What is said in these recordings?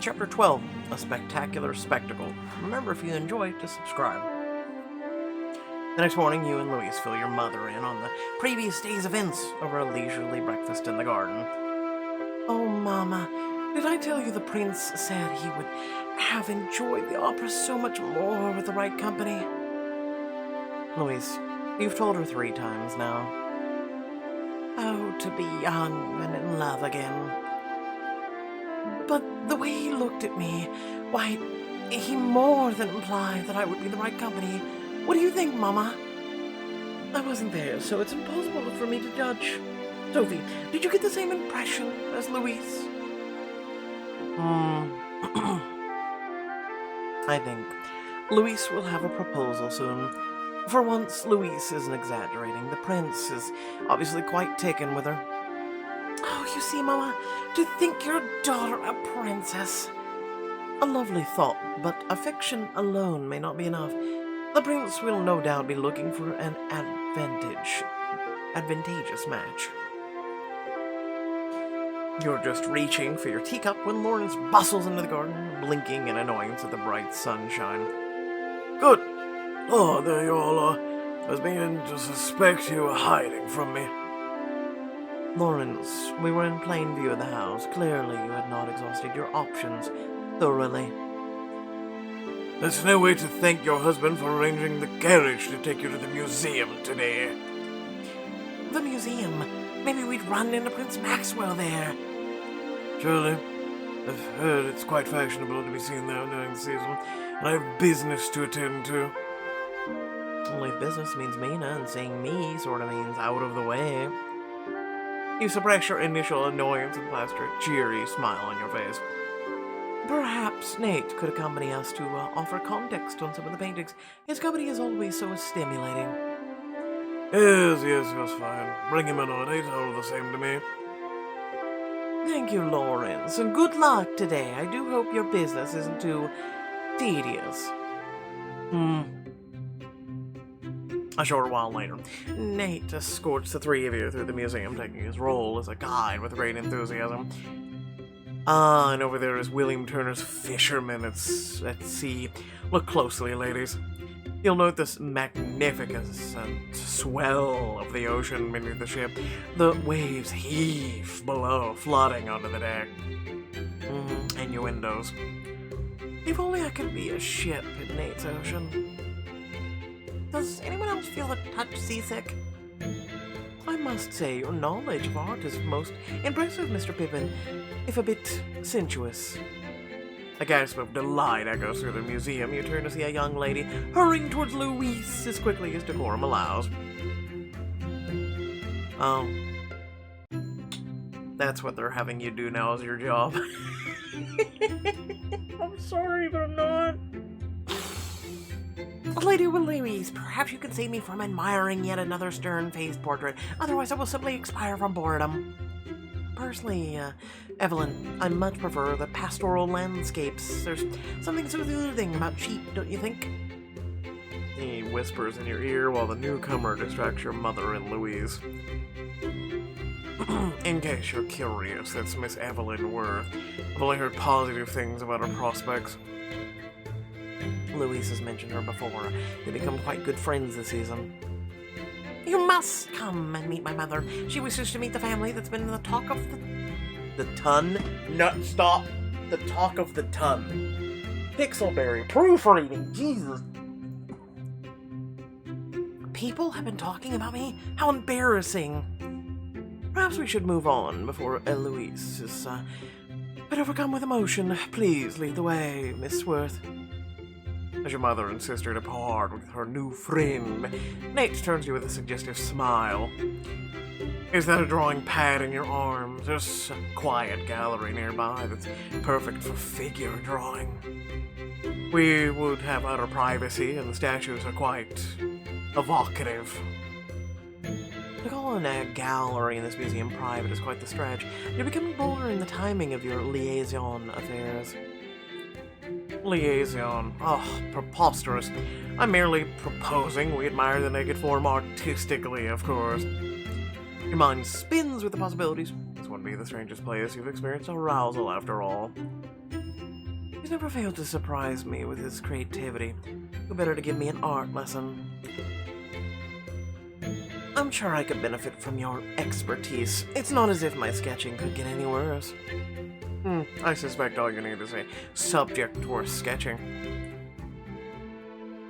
Chapter 12, A Spectacular Spectacle. Remember, if you enjoy, to subscribe. The next morning, you and Louise fill your mother in on the previous day's events over a leisurely breakfast in the garden. Oh, Mama, did I tell you the prince said he would have enjoyed the opera so much more with the right company? Louise, you've told her 3 times now. Oh, to be young and in love again. But the way he looked at me, why, he more than implied that I would be the right company. What do you think, Mama? I wasn't there, so it's impossible for me to judge. Sophie, did you get the same impression as Louise? I think Louise will have a proposal soon. For once, Louise isn't exaggerating. The prince is obviously quite taken with her. Oh, you see, Mama, to think your daughter a princess. A lovely thought, but affection alone may not be enough. The prince will no doubt be looking for an advantageous match. You're just reaching for your teacup when Lawrence bustles into the garden, blinking in annoyance at the bright sunshine. Good. Oh, there you all are. I was beginning to suspect you were hiding from me. Lawrence, we were in plain view of the house. Clearly you had not exhausted your options thoroughly. There's no way to thank your husband for arranging the carriage to take you to the museum today. The museum? Maybe we'd run into Prince Maxwell there. Surely. I've heard it's quite fashionable to be seen there during the season, and I have business to attend to. Only if business means Mina, and saying me sort of means out of the way. You suppress your initial annoyance and plaster a cheery smile on your face. Perhaps Nate could accompany us to offer context on some of the paintings. His company is always so stimulating. Yes, fine. Bring him in on it, all the same to me. Thank you, Lawrence, and good luck today. I do hope your business isn't too tedious. A short while later, Nate escorts the 3 of you through the museum, taking his role as a guide with great enthusiasm. And over there is William Turner's Fisherman at Sea. Look closely, ladies. You'll note this magnificent swell of the ocean beneath the ship. The waves heave below, flooding onto the deck. Innuendos. If only I could be a ship in Nate's ocean. Does anyone else feel a touch seasick? I must say, your knowledge of art is most impressive, Mr. Pippin, if a bit sensuous. A gasp of delight echoes through the museum. You turn to see a young lady hurrying towards Louise as quickly as decorum allows. Oh. That's what they're having you do now as your job. I'm sorry, but I'm not. Lady Louise, perhaps you can save me from admiring yet another stern-faced portrait. Otherwise, I will simply expire from boredom. Personally, Evelyn, I much prefer the pastoral landscapes. There's something so soothing about sheep, don't you think? He whispers in your ear while the newcomer distracts your mother and Louise. In case you're curious, that's Miss Evelyn Worth. I've only heard positive things about her prospects. Louise has mentioned her before. They've become quite good friends this season. You must come and meet my mother. She wishes to meet the family that's been the talk of the ton? No, stop. The talk of the ton. Pixelberry, proofreading, Jesus. People have been talking about me? How embarrassing. Perhaps we should move on before Louise is bit overcome with emotion. Please lead the way, Miss Worth. As your mother and sister depart with her new friend, Nate turns to you with a suggestive smile. Is that a drawing pad in your arms? There's a quiet gallery nearby that's perfect for figure drawing. We would have utter privacy, and the statues are quite evocative. To call a gallery in this museum private is quite the stretch. You're becoming bolder in the timing of your liaison affairs. Liaison. Oh, preposterous. I'm merely proposing we admire the naked form artistically, of course. Your mind spins with the possibilities. This wouldn't be the strangest place you've experienced arousal, after all. He's never failed to surprise me with his creativity. Who better to give me an art lesson? I'm sure I could benefit from your expertise. It's not as if my sketching could get any worse. I suspect all you need is a subject worth sketching.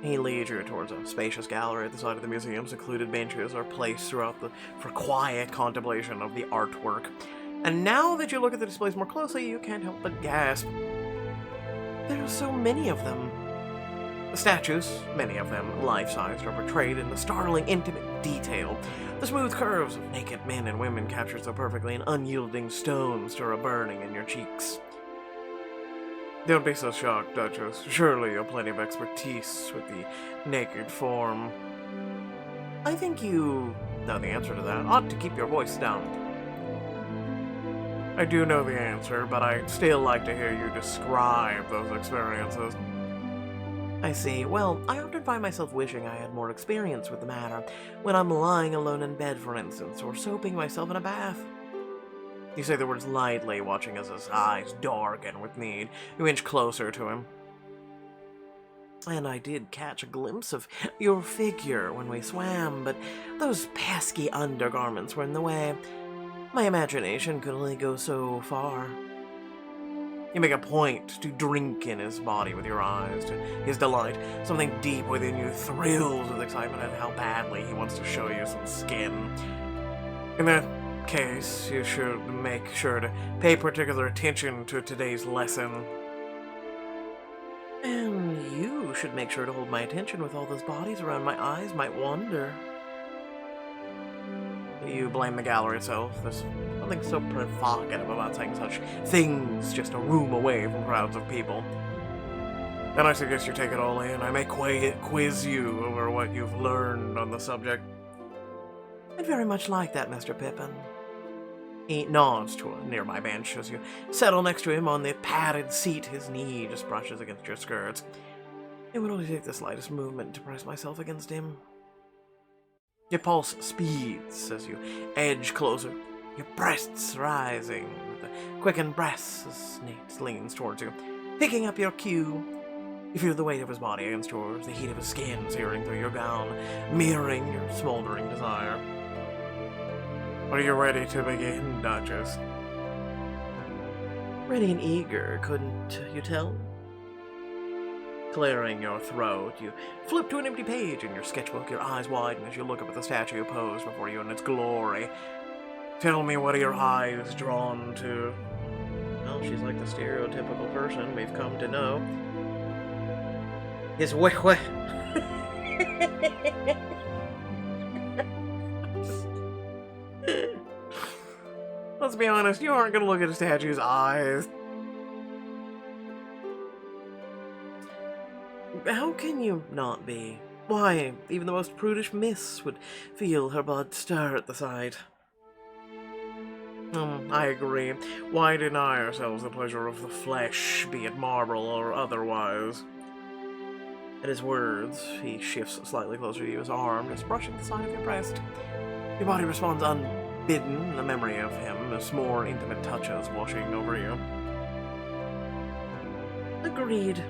He leads you towards a spacious gallery at the side of the museum. Secluded benches are placed throughout for quiet contemplation of the artwork. And now that you look at the displays more closely, you can't help but gasp. There are so many of them. The statues, many of them life-sized, are portrayed in the startling, intimate detail. The smooth curves of naked men and women captured so perfectly, and unyielding stones stir a burning in your cheeks. Don't be so shocked, Duchess. Surely you have plenty of expertise with the naked form. I think you know the answer to that. Ought to keep your voice down. I do know the answer, but I'd still like to hear you describe those experiences. I see. Well, I often find myself wishing I had more experience with the matter, when I'm lying alone in bed, for instance, or soaping myself in a bath. You say the words lightly, watching as his eyes darken with need. You inch closer to him. And I did catch a glimpse of your figure when we swam, but those pesky undergarments were in the way. My imagination could only go so far. You make a point to drink in his body with your eyes, to his delight. Something deep within you thrills with excitement at how badly he wants to show you some skin. In that case, you should make sure to pay particular attention to today's lesson. And you should make sure to hold my attention with all those bodies around my eyes might wander. You blame the gallery itself. There's nothing so provocative about saying such things just a room away from crowds of people. Then I suggest you take it all in. I may quiz you over what you've learned on the subject. I'd very much like that, Mr. Pippin. He nods to a nearby bench as you settle next to him on the padded seat. His knee just brushes against your skirts. It would only take the slightest movement to press myself against him. Your pulse speeds as you edge closer, your breasts rising with a quickened breath as Nate leans towards you, picking up your cue. You feel the weight of his body against yours, the heat of his skin searing through your gown, mirroring your smoldering desire. Are you ready to begin, Duchess? Ready and eager, couldn't you tell? Clearing your throat, you flip to an empty page in your sketchbook, your eyes widen as you look up at the statue posed before you in its glory. Tell me, what are your eyes drawn to? Well, she's like the stereotypical person we've come to know. His Let's be honest, you aren't going to look at a statue's eyes. How can you not be? Why, even the most prudish miss would feel her blood stir at the sight. I agree. Why deny ourselves the pleasure of the flesh, be it marble or otherwise? At his words, he shifts slightly closer to you, his arm just brushing the side of your breast. Your body responds unbidden, the memory of him, as more intimate touches washing over you. Agreed.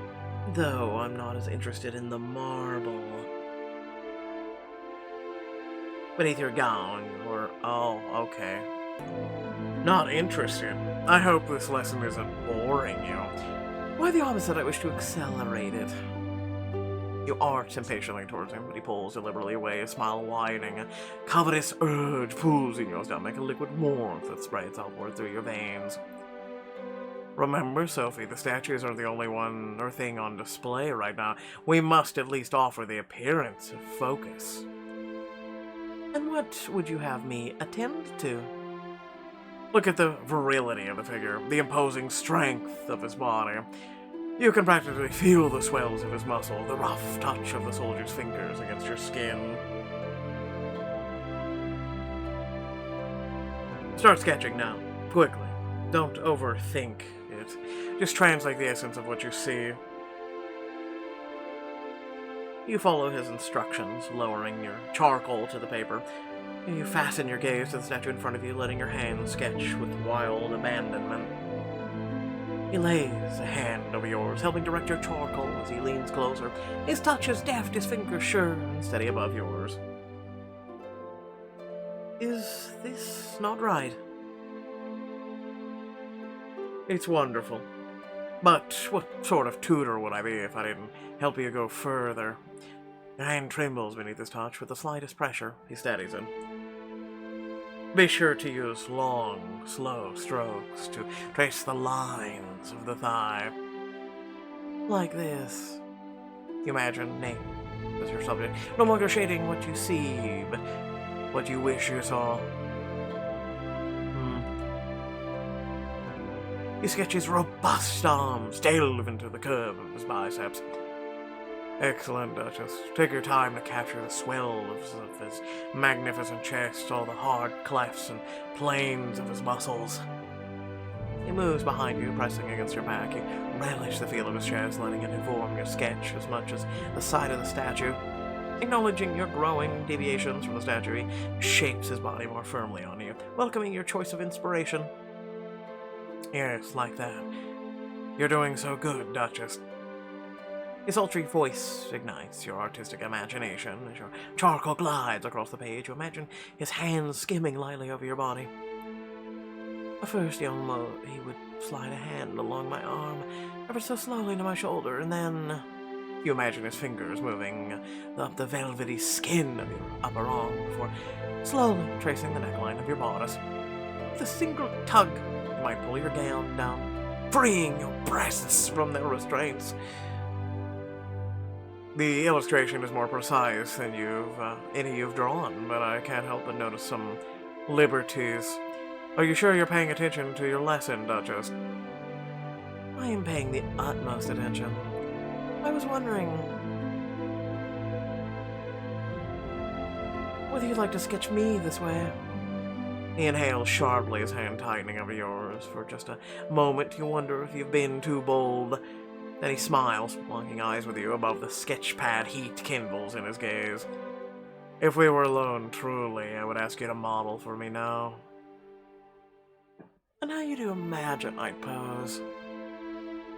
Though I'm not as interested in the marble. Beneath your gown, you're... Oh, okay. Not interested. I hope this lesson isn't boring you. Why the opposite, I wish to accelerate it. You arch impatiently towards him, but he pulls deliberately away, a smile widening. A covetous urge pulls in your stomach, a liquid warmth that spreads outward through your veins. Remember, Sophie, the statues are the only one or thing on display right now. We must at least offer the appearance of focus. And what would you have me attend to? Look at the virility of the figure, the imposing strength of his body. You can practically feel the swells of his muscle, the rough touch of the soldier's fingers against your skin. Start sketching now, quickly. Don't overthink it. Just translate the essence of what you see. You follow his instructions, lowering your charcoal to the paper. You fasten your gaze to the statue in front of you, letting your hands sketch with wild abandonment. He lays a hand over yours, helping direct your charcoal as he leans closer. His touch is deft, his fingers sure and steady above yours. Is this not right? It's wonderful. But what sort of tutor would I be if I didn't help you go further? Your hand trembles beneath his touch. With the slightest pressure, he steadies it. Be sure to use long, slow strokes to trace the lines of the thigh. Like this. You imagine Nate as your subject, no longer shading what you see, but what you wish you saw. He sketches robust arms, delve into the curve of his biceps. Excellent, Duchess. Take your time to capture the swell of his magnificent chest, all the hard clefts and planes of his muscles. He moves behind you, pressing against your back. You relish the feel of his chest, letting it inform your sketch as much as the sight of the statue. Acknowledging your growing deviations from the statue, he shapes his body more firmly on you, welcoming your choice of inspiration. Yes, like that. You're doing so good, Duchess. His sultry voice ignites your artistic imagination as your charcoal glides across the page. You imagine his hands skimming lightly over your body. At first, he would slide a hand along my arm, ever so slowly to my shoulder, and then you imagine his fingers moving up the velvety skin of your upper arm before slowly tracing the neckline of your bodice. With a single tug, you might pull your gown down, freeing your breasts from their restraints. The illustration is more precise than any you've drawn, but I can't help but notice some liberties. Are you sure you're paying attention to your lesson, Duchess? I am paying the utmost attention. I was wondering whether you'd like to sketch me this way. He inhales sharply, his hand tightening over yours. For just a moment, you wonder if you've been too bold. Then he smiles, locking eyes with you above the sketchpad heat kindles in his gaze. If we were alone, truly, I would ask you to model for me now. And how you do imagine I'd pose.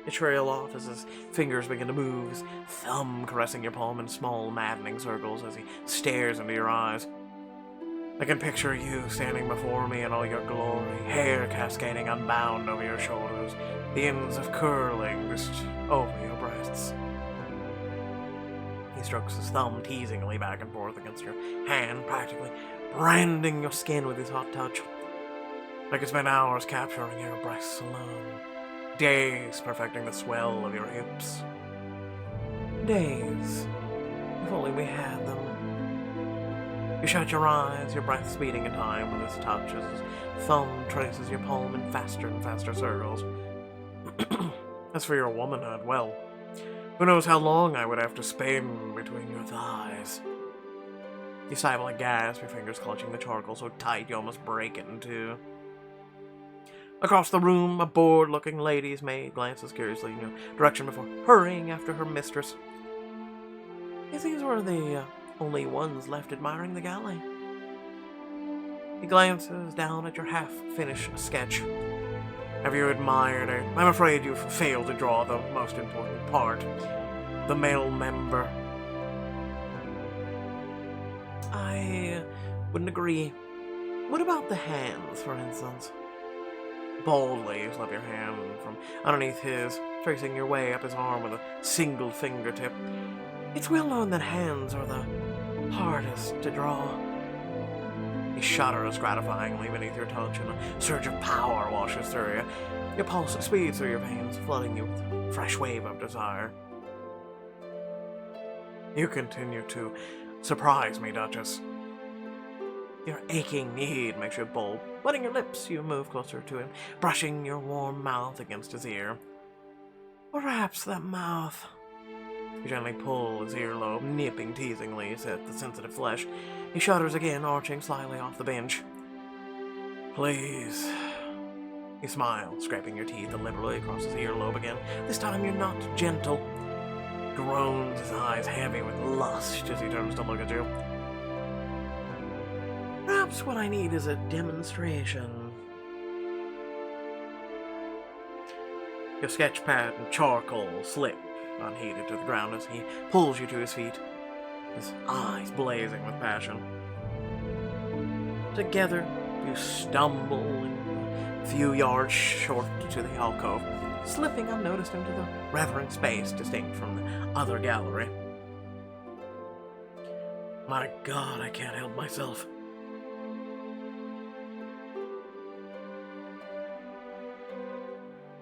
You trail off as his fingers begin to move, his thumb caressing your palm in small, maddening circles as he stares into your eyes. I can picture you standing before me in all your glory, hair cascading unbound over your shoulders, the ends of curling just over your breasts. He strokes his thumb teasingly back and forth against your hand, practically branding your skin with his hot touch. I could spend hours capturing your breasts alone, days perfecting the swell of your hips. Days, if only we had them. You shut your eyes, your breath speeding in time with his touch as his thumb traces your palm in faster and faster circles. As for your womanhood, well, who knows how long I would have to spend between your thighs. You silently gasp, your fingers clutching the charcoal so tight you almost break it in two. Across the room, a bored-looking lady's maid glances curiously in your direction before hurrying after her mistress. If these were the only ones left admiring the galley. He glances down at your half-finished sketch. Have you admired it? I'm afraid you've failed to draw the most important part. The male member. I wouldn't agree. What about the hands, for instance? Boldly, you slip your hand from underneath his, tracing your way up his arm with a single fingertip. It's well known that hands are the hardest to draw. He shudders gratifyingly beneath your touch, and a surge of power washes through you. Your pulse speeds through your veins, flooding you with a fresh wave of desire. You continue to surprise me, Duchess. Your aching need makes you bold. Wetting your lips, you move closer to him, brushing your warm mouth against his ear. Perhaps that mouth. You gently pull his earlobe, nipping teasingly at the sensitive flesh. He shudders again, arching slightly off the bench. Please. You smile, scraping your teeth deliberately across his earlobe again. This time you're not gentle. Groans, his eyes heavy with lust as he turns to look at you. Perhaps what I need is a demonstration. Your sketch pad and charcoal slip unheeded to the ground as he pulls you to his feet, his eyes blazing with passion. Together, you stumble a few yards short to the alcove, slipping unnoticed into the reverent space distinct from the other gallery. My God, I can't help myself.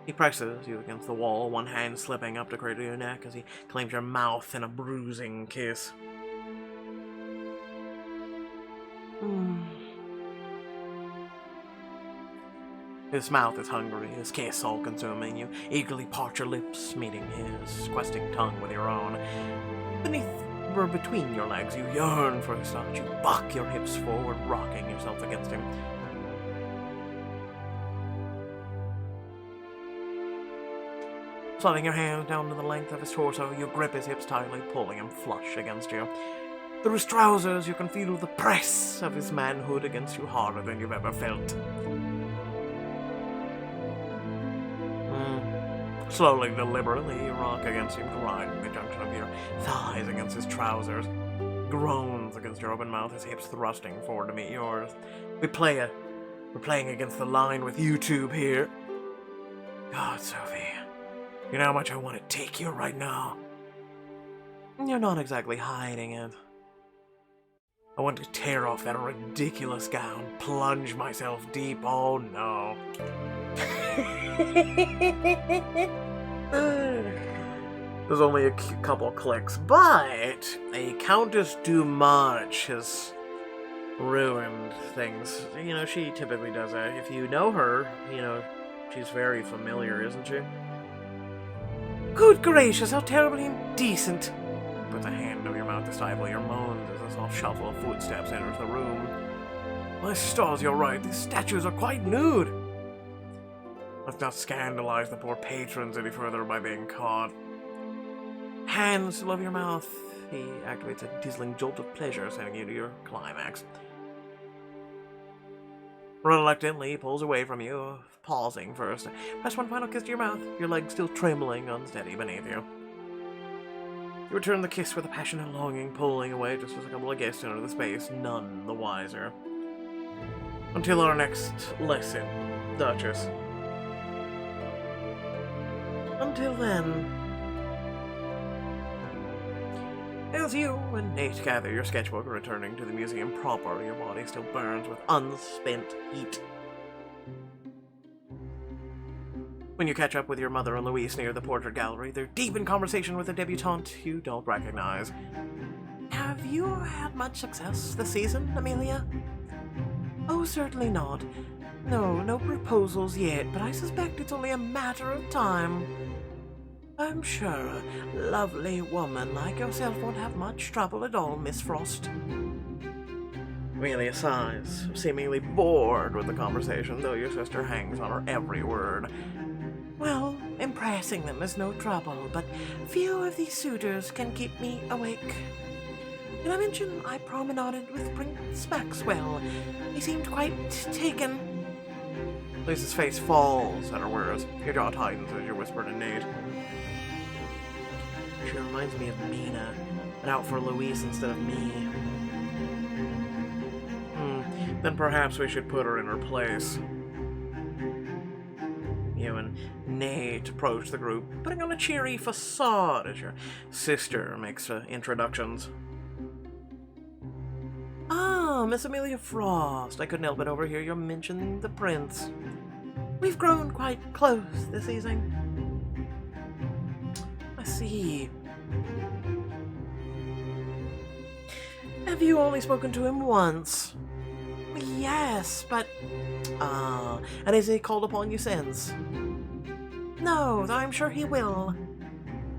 He presses you against the wall, one hand slipping up to cradle your neck as he claims your mouth in a bruising kiss. His mouth is hungry, his kiss all-consuming. You eagerly part your lips, meeting his questing tongue with your own. Between your legs, you yearn for his touch. You buck your hips forward, rocking yourself against him. Sliding your hand down to the length of his torso, you grip his hips tightly, pulling him flush against you. Through his trousers, you can feel the press of his manhood against you harder than you've ever felt. Slowly, deliberately, you rock against him, grinding the junction of your thighs against his trousers. Groans against your open mouth, his hips thrusting forward to meet yours. We're playing against the line with YouTube here. God, Sophie, you know how much I want to take you right now. You're not exactly hiding it. I want to tear off that ridiculous gown, plunge myself deep, oh no. There's only a couple clicks, but a Countess too much has ruined things. You know, she typically does that. If you know her, you know, she's very familiar, isn't she? Good gracious, how terribly indecent. Puts a hand over your mouth to stifle your moans as a soft shuffle of footsteps enters the room. My stars, you're right, these statues are quite nude. Let's not scandalize the poor patrons any further by being caught. Hands still over your mouth. He activates a dizzying jolt of pleasure, sending you to your climax. Reluctantly, he pulls away from you, pausing first. Press one final kiss to your mouth, your legs still trembling unsteady beneath you. You return the kiss with a passionate longing, pulling away just as a couple of guests enter the space, none the wiser. Until our next lesson, Duchess. Until then, as you and Nate gather your sketchbook, returning to the museum proper, your body still burns with unspent heat. When you catch up with your mother and Louise near the portrait gallery, they're deep in conversation with a debutante you don't recognize. Have you had much success this season, Amelia? Oh, certainly not. No proposals yet, but I suspect it's only a matter of time. I'm sure a lovely woman like yourself won't have much trouble at all, Miss Frost. Amelia sighs, seemingly bored with the conversation, though your sister hangs on her every word. Well, impressing them is no trouble, but few of these suitors can keep me awake. Did I mention I promenaded with Prince Maxwell? He seemed quite taken. Lisa's face falls at her words. Your jaw tightens as you whisper to Nate. She reminds me of Mina, but out for Louise instead of me. Then perhaps we should put her in her place. You and Nate approach the group, putting on a cheery facade as your sister makes introductions. Ah, Miss Amelia Frost. I couldn't help but overhear you mention the prince. We've grown quite close this evening. I see. Have you only spoken to him once? Yes, but... and has he called upon you since? No, though I'm sure he will.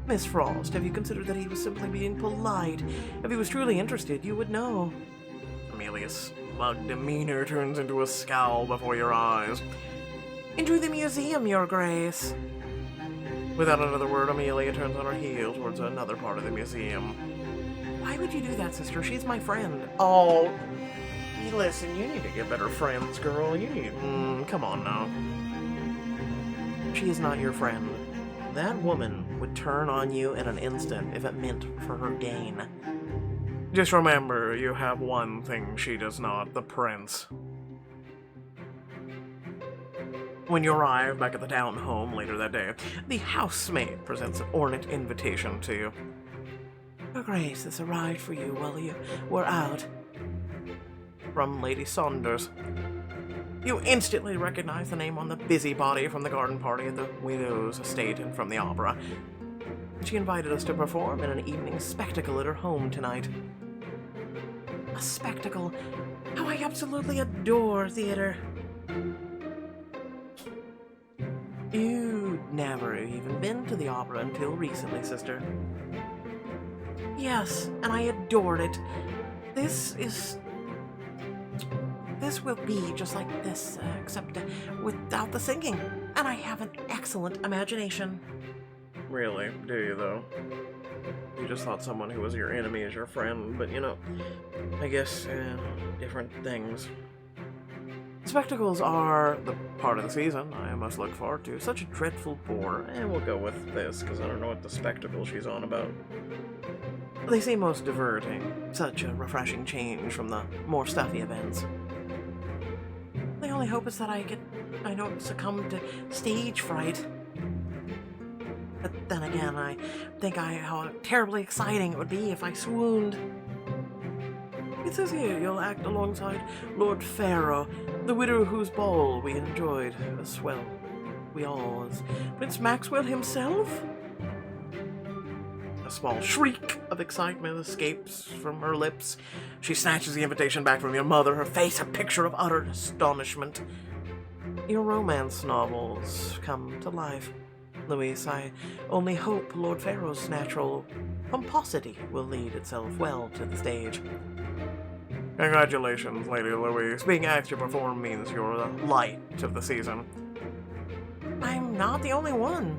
Miss Frost, have you considered that he was simply being polite? If he was truly interested, you would know. Amelia's smug demeanor turns into a scowl before your eyes. Into the museum, Your Grace. Without another word, Amelia turns on her heel towards another part of the museum. Why would you do that, sister? She's my friend. Oh... Listen, you need to get better friends, girl. You need... come on now. She is not your friend. that woman would turn on you in an instant if it meant for her gain. Just remember, you have one thing she does not, the prince. When you arrive back at the town home later that day, the housemaid presents an ornate invitation to you. Her Grace has arrived for you while you were out. From Lady Saunders. You instantly recognize the name on the busybody from the garden party at the widow's estate and from the opera. She invited us to perform in an evening spectacle at her home tonight. A spectacle? How I absolutely adore theater. You'd never even been to the opera until recently, sister. Yes, and I adored it. This will be just like this, except without the singing. And I have an excellent imagination. Really? Do you, though? You just thought someone who was your enemy is your friend, but I guess, different things. Spectacles are the part of the season I must look forward to. Such a dreadful bore, and we'll go with this, because I don't know what the spectacle she's on about. They seem most diverting. Such a refreshing change from the more stuffy events. The only hope is that I don't succumb to stage fright. But then again, I think how terribly exciting it would be if I swooned. It says here you'll act alongside Lord Pharaoh, the widow whose ball we enjoyed as well. We all, as Prince Maxwell himself? A small shriek of excitement escapes from her lips. She snatches the invitation back from your mother, her face a picture of utter astonishment. Your romance novels come to life. Louise, I only hope Lord Pharaoh's natural pomposity will lead itself well to the stage. Congratulations, Lady Louise. Being asked to perform means you're the light of the season. I'm not the only one.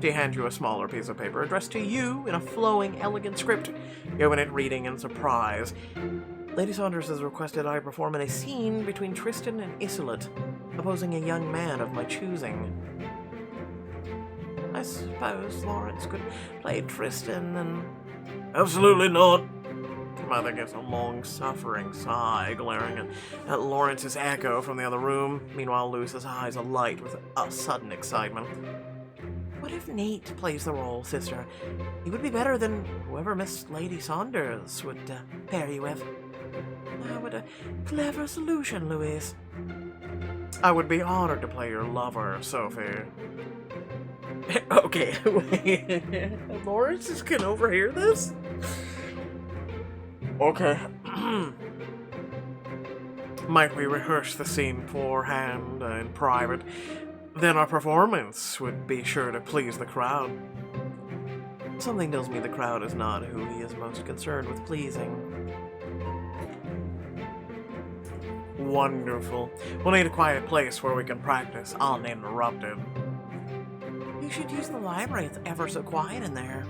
She hands you a smaller piece of paper addressed to you in a flowing, elegant script. You open it, reading in surprise. Lady Saunders has requested I perform in a scene between Tristan and Iseult, opposing a young man of my choosing. I suppose Lawrence could play Tristan and... Absolutely not. Mother gives a long-suffering sigh, glaring at Lawrence's echo from the other room. Meanwhile, Luce's eyes alight with a sudden excitement. What if Nate plays the role, sister? He would be better than whoever Miss Lady Saunders would pair you with. What a clever solution, Louise. I would be honored to play your lover, Sophie. Okay, wait. Lawrence can overhear this? Okay. Might we rehearse the scene beforehand in private? Then our performance would be sure to please the crowd. Something tells me the crowd is not who he is most concerned with pleasing. Wonderful. We'll need a quiet place where we can practice uninterrupted. You should use the library. It's ever so quiet in there.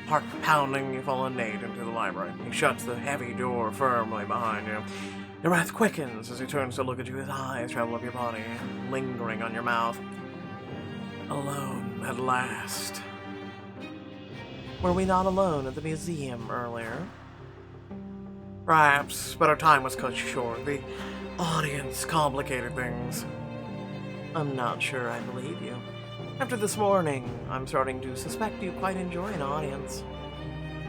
Heart pounding, you follow Nate into the library. He shuts the heavy door firmly behind you. Your breath quickens as he turns to look at you. His eyes travel up your body, lingering on your mouth. Alone at last. Were we not alone at the museum earlier? Perhaps, but our time was cut short. The audience complicated things. I'm not sure I believe you. After this morning, I'm starting to suspect you quite enjoy an audience.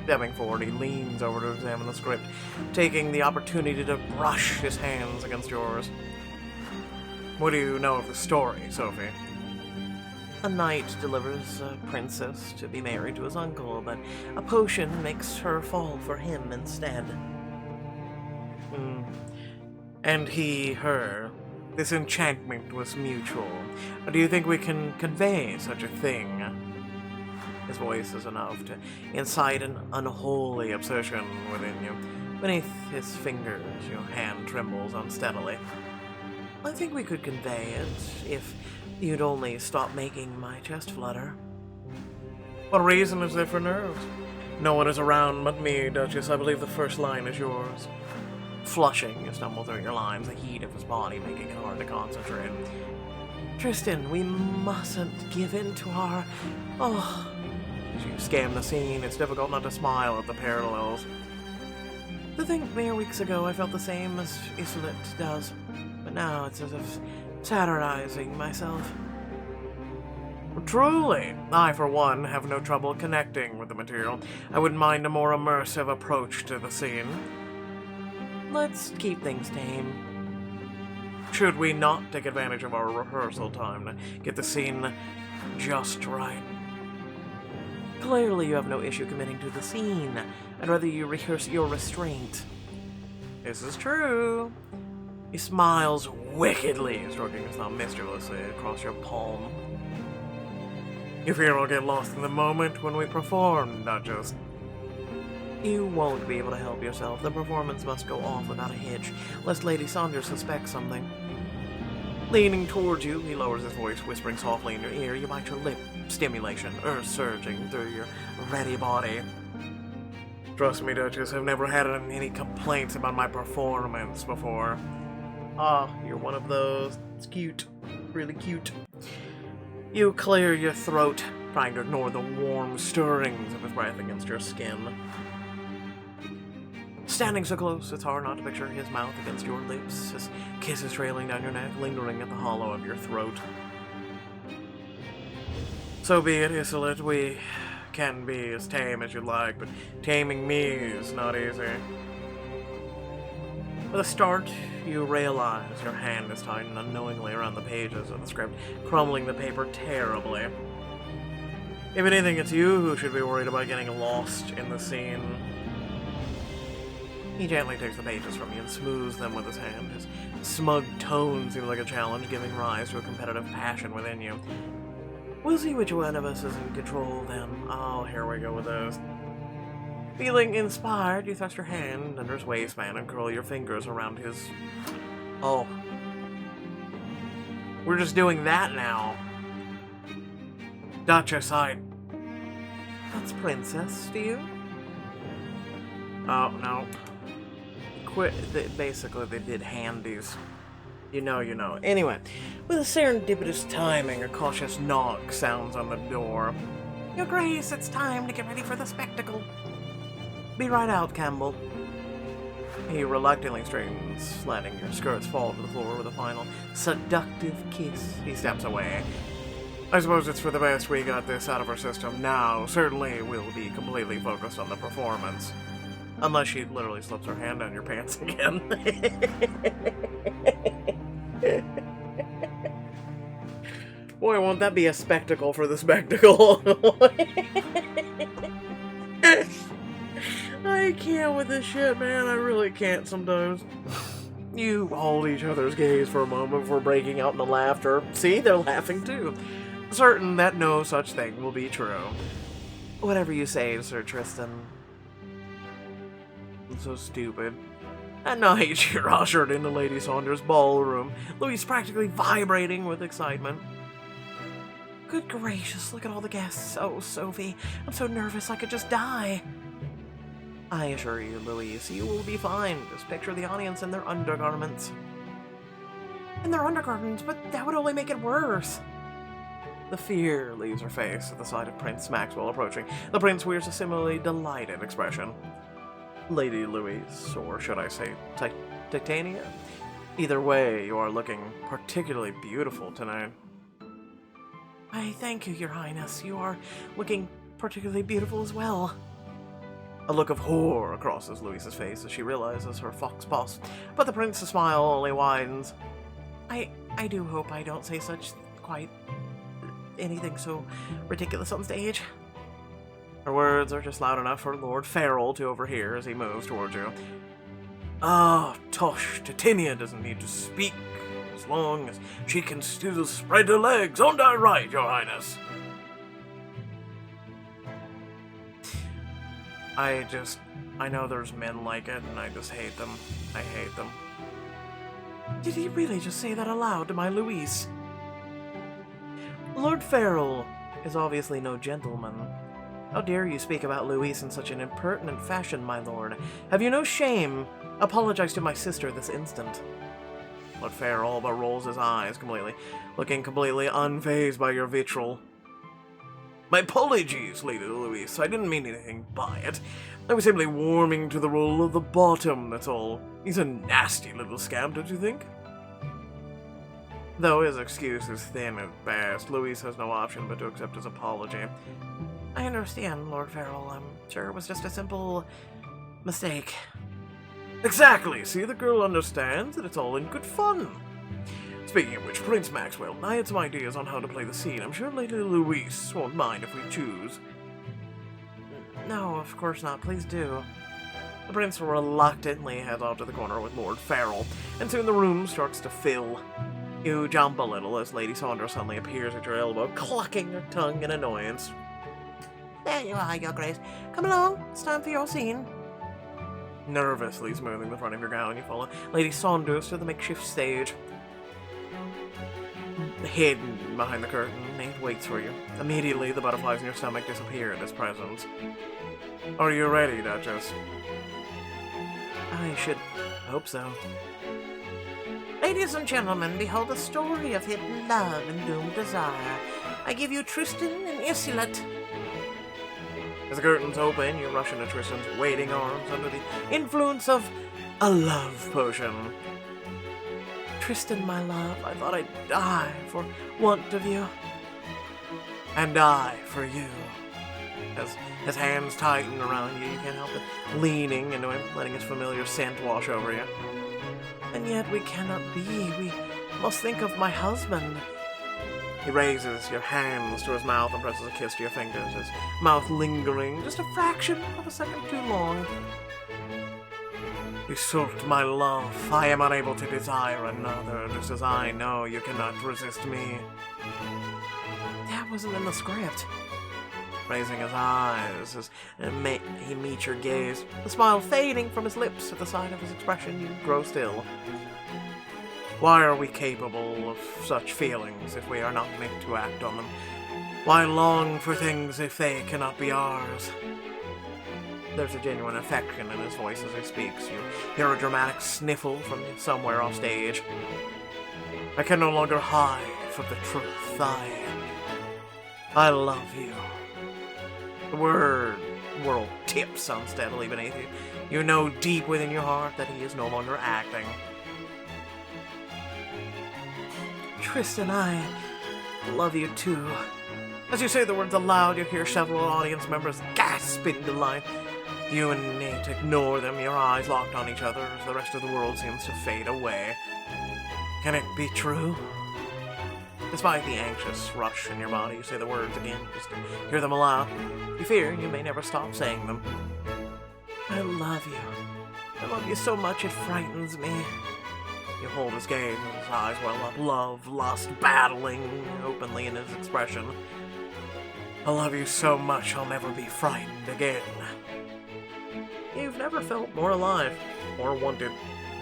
Stepping forward, he leans over to examine the script, taking the opportunity to brush his hands against yours. What do you know of the story, Sophie? A knight delivers a princess to be married to his uncle, but a potion makes her fall for him instead. And he, her. This enchantment was mutual. Do you think we can convey such a thing? His voice is enough to incite an unholy obsession within you. Beneath his fingers, your hand trembles unsteadily. I think we could convey it if you'd only stop making my chest flutter. What reason is there for nerves? No one is around but me, Duchess. I believe the first line is yours. Flushing, you stumble through your lines, the heat of his body making it hard to concentrate. Tristan, we mustn't give in to our... Oh... As you scan the scene, it's difficult not to smile at the parallels. To think mere weeks ago I felt the same as Isolde does, but now it's as if satirizing myself. Truly, I for one have no trouble connecting with the material. I wouldn't mind a more immersive approach to the scene. Let's keep things tame. Should we not take advantage of our rehearsal time to get the scene just right? Clearly you have no issue committing to the scene. I'd rather you rehearse your restraint. This is true. He smiles wickedly, stroking his thumb mischievously across your palm. You fear I'll get lost in the moment when we perform, Duchess? You won't be able to help yourself. The performance must go off without a hitch, lest Lady Saunders suspect something. Leaning towards you, he lowers his voice, whispering softly in your ear. You bite your lip, stimulation, earth surging through your ready body. Trust me, Duchess, I've never had any complaints about my performance before. Ah, you're one of those. It's cute. Really cute. You clear your throat, trying to ignore the warm stirrings of his breath against your skin. Standing so close, it's hard not to picture his mouth against your lips, his kisses trailing down your neck, lingering at the hollow of your throat. So be it, Isolde. We can be as tame as you like, but taming me is not easy. With a start, you realize your hand is tightened unknowingly around the pages of the script, crumbling the paper terribly. If anything, it's you who should be worried about getting lost in the scene. He gently takes the pages from you and smooths them with his hand. His smug tone seems like a challenge, giving rise to a competitive passion within you. We'll see which one of us is in control, then. Oh, here we go with this. Feeling inspired, you thrust your hand under his waistband and curl your fingers around his... Oh. We're just doing that now. Duchess, That's princess to you? Oh, no. Basically, they did handies. You know. Anyway, with a serendipitous timing, a cautious knock sounds on the door. Your Grace, it's time to get ready for the spectacle. Be right out, Campbell. He reluctantly straightens, letting your skirts fall to the floor with a final seductive kiss. He steps away. I suppose it's for the best we got this out of our system now. Certainly we'll be completely focused on the performance. Unless she literally slips her hand down your pants again. Boy, won't that be a spectacle for the spectacle. I can't with this shit, man. I really can't sometimes. You hold each other's gaze for a moment before breaking out into laughter. See, they're laughing too. Certain that no such thing will be true. Whatever you say, Sir Tristan. I'm so stupid. At night, you're ushered into Lady Saunders' ballroom, Louis practically vibrating with excitement. Good gracious, look at all the guests. Oh, Sophie, I'm so nervous I could just die. I assure you, Louise, you will be fine. Just picture the audience in their undergarments. In their undergarments? But that would only make it worse. The fear leaves her face at the sight of Prince Maxwell approaching. The prince wears a similarly delighted expression. Lady Louise, or should I say Titania? Either way, you are looking particularly beautiful tonight. I thank you, Your Highness. You are looking particularly beautiful as well. A look of horror crosses Louise's face as she realizes her fox boss, but the prince's smile only widens. I do hope I don't say anything so ridiculous on stage. Her words are just loud enough for Lord Farrell to overhear as he moves towards you. Ah, tush, Titania doesn't need to speak as long as she can still spread her legs. Aren't I right, Your Highness? I know there's men like it, and I just hate them. I hate them. Did he really just say that aloud to my Louise? Lord Farrell is obviously no gentleman. How dare you speak about Louise in such an impertinent fashion, my lord? Have you no shame? Apologize to my sister this instant. Lord Farrell but rolls his eyes completely, looking completely unfazed by your vitriol. My apologies, Lady Louise. I didn't mean anything by it. I was simply warming to the role of the bottom, that's all. He's a nasty little scamp, don't you think? Though his excuse is thin at best, Louise has no option but to accept his apology. I understand, Lord Farrell. I'm sure it was just a simple mistake. Exactly! See, the girl understands that it's all in good fun. Speaking of which, Prince Maxwell, I had some ideas on how to play the scene. I'm sure Lady Louise won't mind if we choose. No, of course not. Please do. The prince reluctantly heads off to the corner with Lord Farrell, and soon the room starts to fill. You jump a little as Lady Saunders suddenly appears at your elbow, clucking her tongue in annoyance. There you are, Your Grace. Come along. It's time for your scene. Nervously smoothing the front of your gown, you follow Lady Saunders to the makeshift stage. Hidden behind the curtain, Nate waits for you. Immediately, the butterflies in your stomach disappear in his presence. Are you ready, Duchess? I should hope so. Ladies and gentlemen, behold the story of hidden love and doomed desire. I give you Tristan and Iseult. As the curtains open, you rush into Tristan's waiting arms under the influence of a love potion. Tristan, my love, I thought I'd die for want of you. And I for you. As his hands tighten around you, you can't help it leaning into him, letting his familiar scent wash over you. And yet we cannot be. We must think of my husband. He raises your hands to his mouth and presses a kiss to your fingers, his mouth lingering just a fraction of a second too long. Iseult, my love, I am unable to desire another, just as I know you cannot resist me. That wasn't in the script. Raising his eyes as he meets your gaze, the smile fading from his lips at the sight of his expression, you grow still. Why are we capable of such feelings if we are not meant to act on them? Why long for things if they cannot be ours? There's a genuine affection in his voice as he speaks. You hear a dramatic sniffle from somewhere off stage. I can no longer hide from the truth. I love you. The world tips unsteadily beneath you. You know deep within your heart that he is no longer acting. Tristan, I love you too. As you say the words aloud, you hear several audience members gasp in delight. You and Nate ignore them, your eyes locked on each other as the rest of the world seems to fade away. Can it be true? Despite the anxious rush in your body, you say the words again, just to hear them aloud. You fear you may never stop saying them. I love you. I love you so much it frightens me. You hold his gaze and his eyes well up, love, lust, battling openly in his expression. I love you so much I'll never be frightened again. You've never felt more alive, more wanted.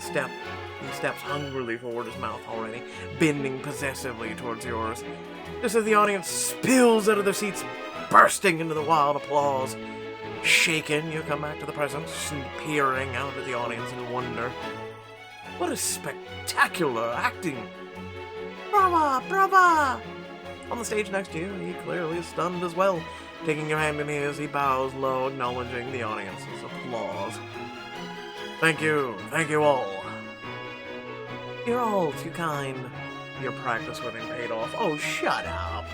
He steps hungrily forward, his mouth already bending possessively towards yours. Just as the audience spills out of their seats, bursting into the wild applause. Shaken, you come back to the present, peering out at the audience in wonder. What a spectacular acting! Brava! Brava! On the stage next to you, he clearly is stunned as well. Taking your hand in his, he bows low, acknowledging the audience's applause. Thank you all. You're all too kind. Your practice with him paid off. Oh, shut up.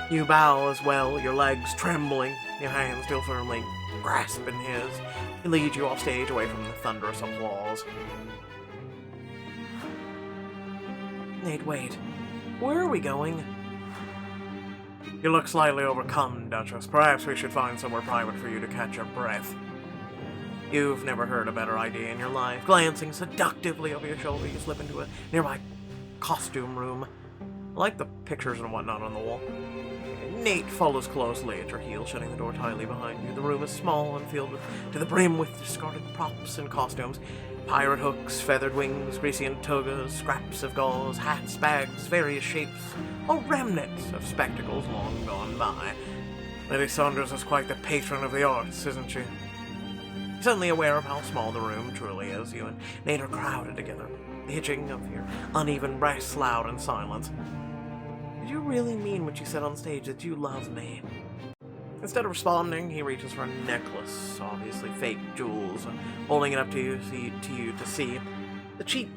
You bow as well, your legs trembling, your hands still firmly grasping his. He leads you off stage away from the thunderous applause. Nate, wait. Where are we going? You look slightly overcome, Duchess. Perhaps we should find somewhere private for you to catch your breath. You've never heard a better idea in your life. Glancing seductively over your shoulder, you slip into a nearby costume room. I like the pictures and whatnot on the wall. Nate follows closely at your heels, shutting the door tightly behind you. The room is small and filled to the brim with discarded props and costumes. Pirate hooks, feathered wings, greasy togas, scraps of gauze, hats, bags, various shapes, all remnants of spectacles long gone by. Lady Saunders is quite the patron of the arts, isn't she? You're suddenly aware of how small the room truly is. You and Nate are crowded together. hitching of your uneven breaths loud in silence. Did you really mean what you said on stage, that you love me? Instead of responding, he reaches for a necklace, obviously fake jewels, holding it up to you to see. The cheap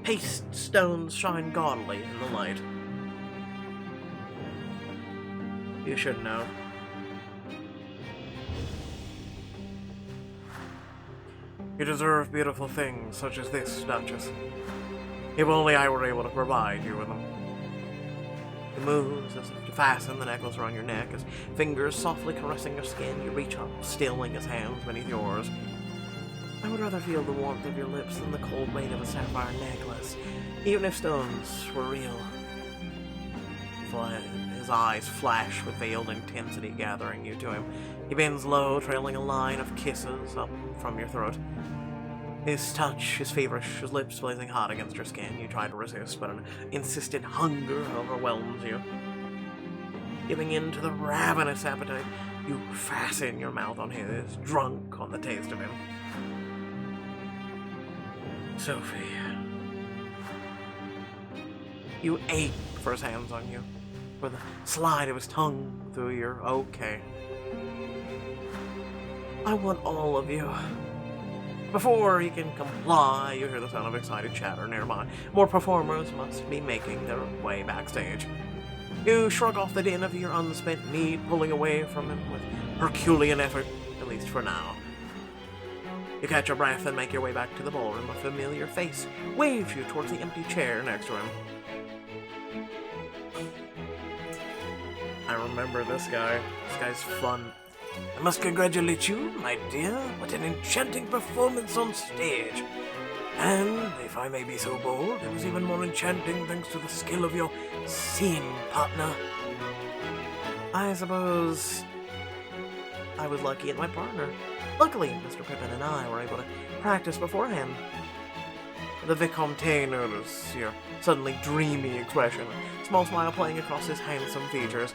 paste stones shine gaudily in the light. You should know. You deserve beautiful things such as this, Duchess. If only I were able to provide you with them. He moves as if to fasten the necklace around your neck, his fingers softly caressing your skin. You reach up, stilling his hands beneath yours. I would rather feel the warmth of your lips than the cold weight of a sapphire necklace, even if stones were real. His eyes flash with veiled intensity, gathering you to him. He bends low, trailing a line of kisses up from your throat. His touch is feverish, his lips blazing hot against your skin. You try to resist, but an insistent hunger overwhelms you. Giving in to the ravenous appetite, you fasten your mouth on his, drunk on the taste of him. Sophie. You ache for his hands on you, for the slide of his tongue through your okay. I want all of you. Before he can comply, you hear the sound of excited chatter nearby. More performers must be making their way backstage. You shrug off the din of your unspent need, pulling away from him with Herculean effort, at least for now. You catch your breath and make your way back to the ballroom. A familiar face waves you towards the empty chair next to him. I remember this guy. This guy's fun. I must congratulate you, my dear. What an enchanting performance on stage. And, if I may be so bold, it was even more enchanting thanks to the skill of your scene partner. I suppose I was lucky in my partner. Luckily, Mr. Pippin and I were able to practice beforehand. The Vicomte noticed your suddenly dreamy expression, a small smile playing across his handsome features.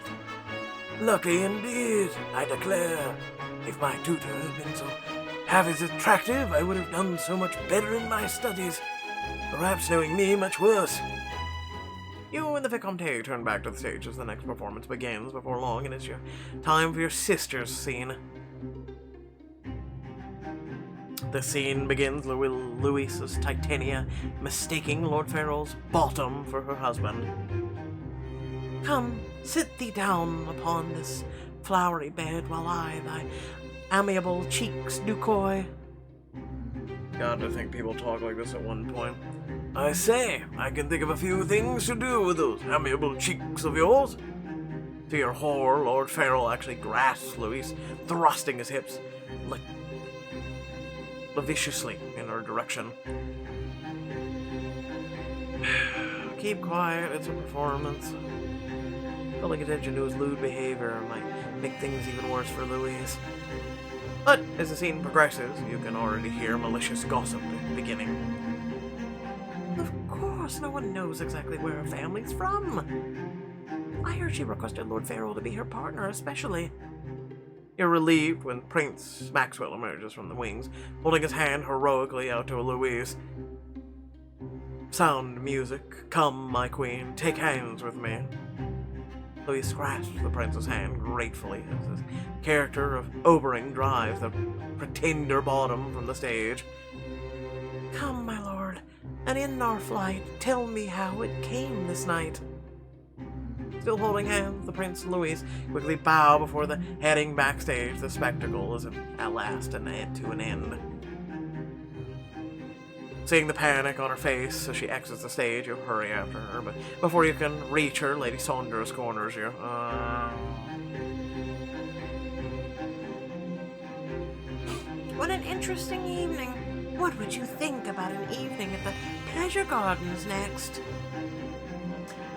Lucky indeed, I declare. If my tutor had been so half as attractive, I would have done so much better in my studies. Perhaps knowing me much worse. You and the Vicomte turn back to the stage as the next performance begins before long, and it's your time for your sister's scene. The scene begins with Louisa's Titania mistaking Lord Farrell's bottom for her husband. Come, sit thee down upon this flowery bed while I thy amiable cheeks do coy. God, to think people talk like this at one point. I say, I can think of a few things to do with those amiable cheeks of yours. To your horror, Lord Farrell actually grasps Louise, thrusting his hips lasciviously in her direction. Keep quiet, it's a performance. Calling attention to his lewd behavior might make things even worse for Louise. But as the scene progresses, you can already hear malicious gossip beginning. Of course, no one knows exactly where her family's from. I heard she requested Lord Farrell to be her partner, especially. You're relieved when Prince Maxwell emerges from the wings, holding his hand heroically out to Louise. Sound music. Come, my queen, take hands with me. Louise grasps the prince's hand gratefully as his character of Obering drives the pretender bottom from the stage. Come, my lord, and in our flight, tell me how it came this night. Still holding hands, the prince and Louise quickly bow before the heading backstage. The spectacle is at last to an end. Seeing the panic on her face as she exits the stage, you hurry after her, but before you can reach her, Lady Saunders corners you. What an interesting evening. What would you think about an evening at the Pleasure Gardens next?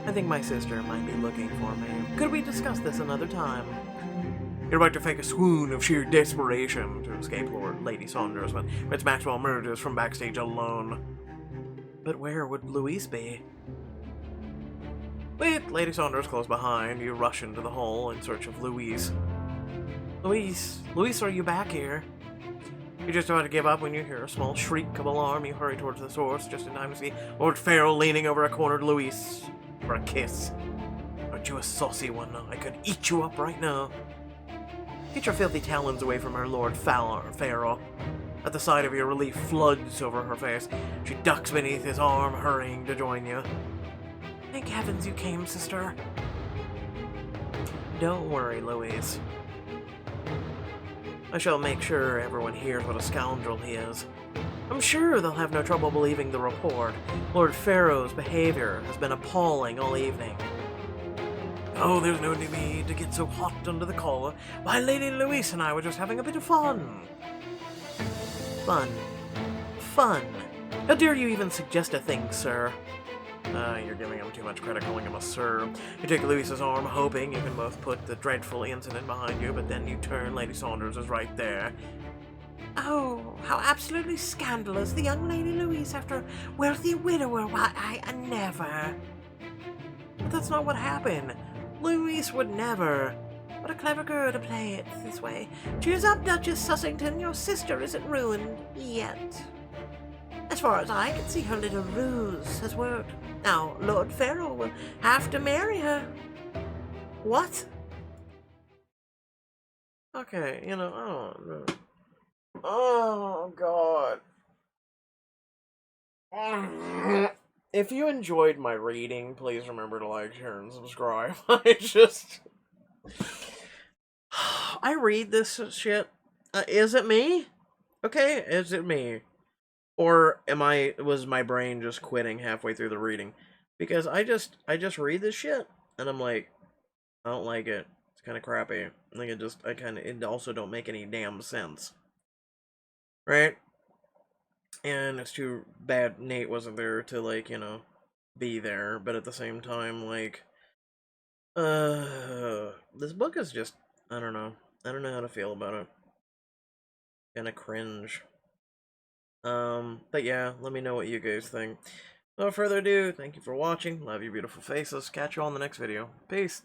I think my sister might be looking for me. Could we discuss this another time? You're about to fake a swoon of sheer desperation to escape Lady Saunders when Prince Maxwell emerges from backstage alone. But where would Louise be? With Lady Saunders close behind, you rush into the hall in search of Louise. Louise, are you back here? You're just about to give up when you hear a small shriek of alarm. You hurry towards the source, just in time to see Lord Pharaoh leaning over a cornered Louise for a kiss. Aren't you a saucy one? I could eat you up right now. Get your filthy talons away from her, Lord Pharaoh. At the sight of your, relief floods over her face. She ducks beneath his arm, hurrying to join you. Thank heavens you came, sister. Don't worry, Louise. I shall make sure everyone hears what a scoundrel he is. I'm sure they'll have no trouble believing the report. Lord Pharaoh's behavior has been appalling all evening. Oh, there's no need to get so hot under the collar. My Lady Louise and I were just having a bit of fun. Fun. Fun. How dare you even suggest a thing, sir? You're giving him too much credit calling him a sir. You take Louise's arm, hoping you can both put the dreadful incident behind you, but then you turn, Lady Saunders is right there. Oh, how absolutely scandalous. The young Lady Louise after a wealthy widower. Why, I never. But that's not what happened. Louise would never. What a clever girl to play it this way. Cheers up, Duchess Sussington. Your sister isn't ruined yet. As far as I can see, her little ruse has worked. Now, Lord Pharaoh will have to marry her. What? Okay, I don't know. Oh, God. If you enjoyed my reading, please remember to like, share, and subscribe. I read this shit. Is it me? Okay, is it me? Or was my brain just quitting halfway through the reading? Because I just read this shit, and I'm like, I don't like it. It's kind of crappy. Like, it also don't make any damn sense. Right? And it's too bad Nate wasn't there to, like, be there, but at the same time, like, this book is just, I don't know how to feel about it. Kinda cringe. But yeah, let me know what you guys think. Without further ado, thank you for watching, love your beautiful faces, catch you all in the next video, peace!